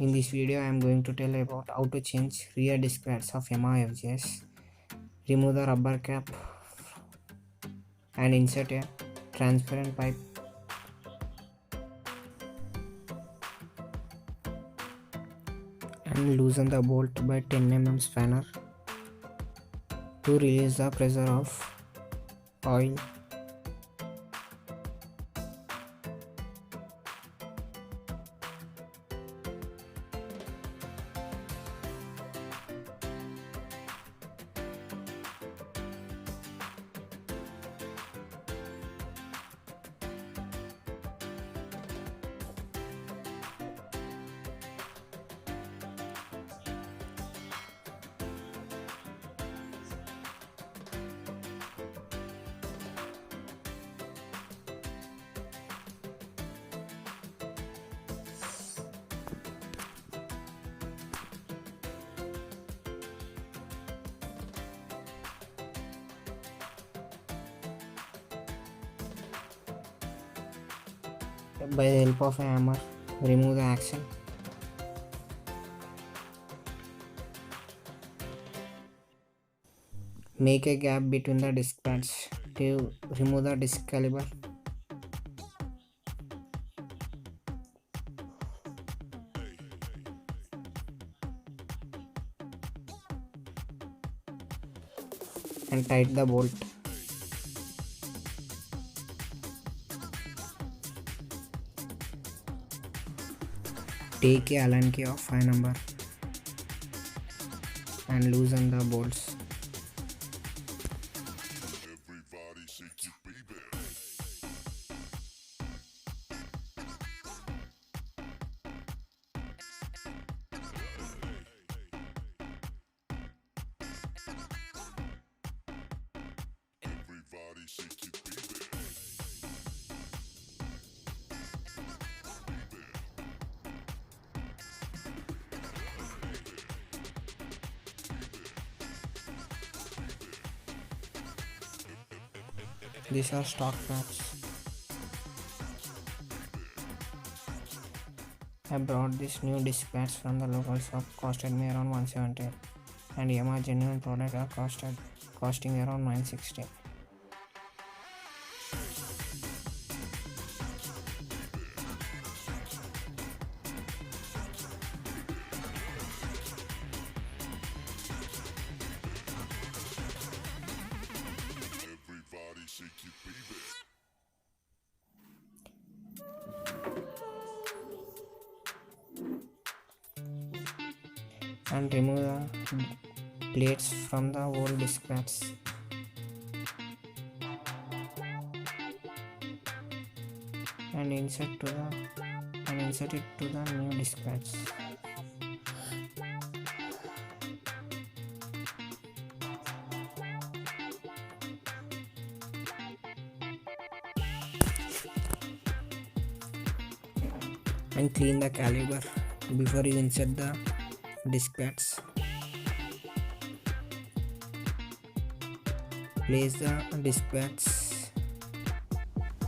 In this video I am going to tell about how to change rear disc pads of Yamaha FJS, remove the rubber cap and insert a transparent pipe and loosen the bolt by 10 mm spanner to release the pressure of oil. By the help of a hammer, remove the axle. Make a gap between the disc pads to remove the disc caliper. And tighten the bolt. Take a Allen key of 5 number and loosen the bolts. These are stock pads. I brought these new disc pads from the local shop, costed me around 170, and Yamaha Geniune product are costing around 960. And remove the plates from the old disc pads. And insert it to the new disc pads. And clean the caliper before you insert the disc pads. Place the disc pads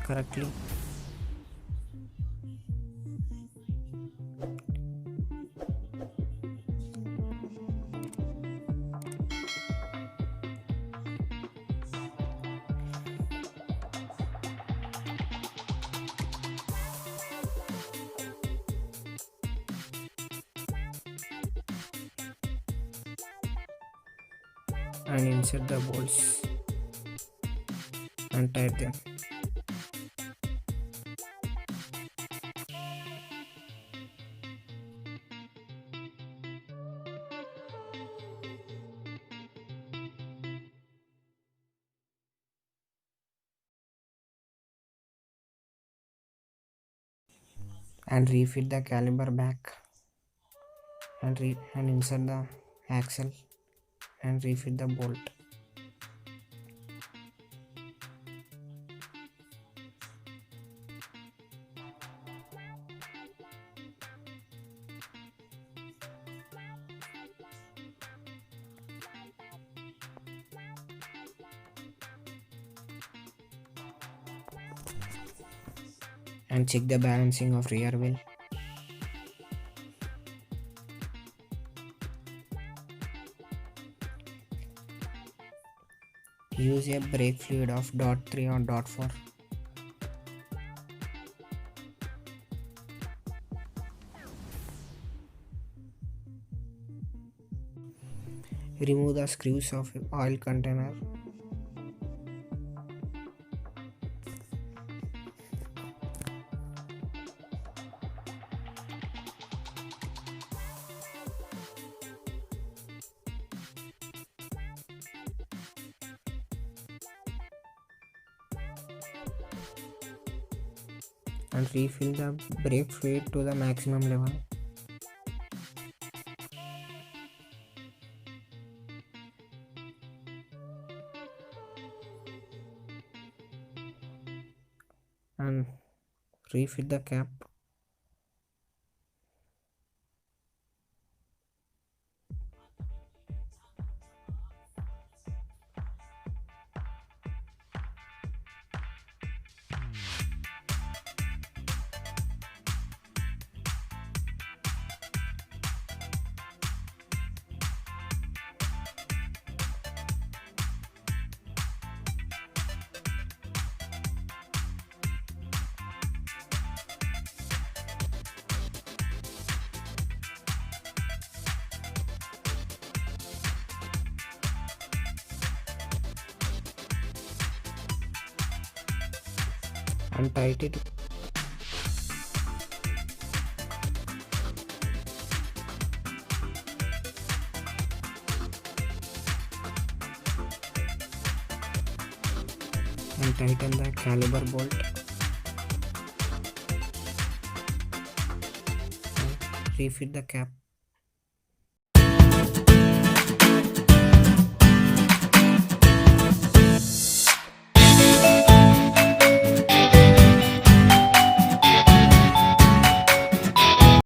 correctly. And insert the bolts and tighten them. And refit the caliper back and insert the axle and refit the bolt. And check the balancing of rear wheel. Use a brake fluid of .3 or .4. Remove the screws of oil container. And refill the brake fluid to the maximum level. And refit the cap. And tight it. And tighten the caliper bolt. And refit the cap.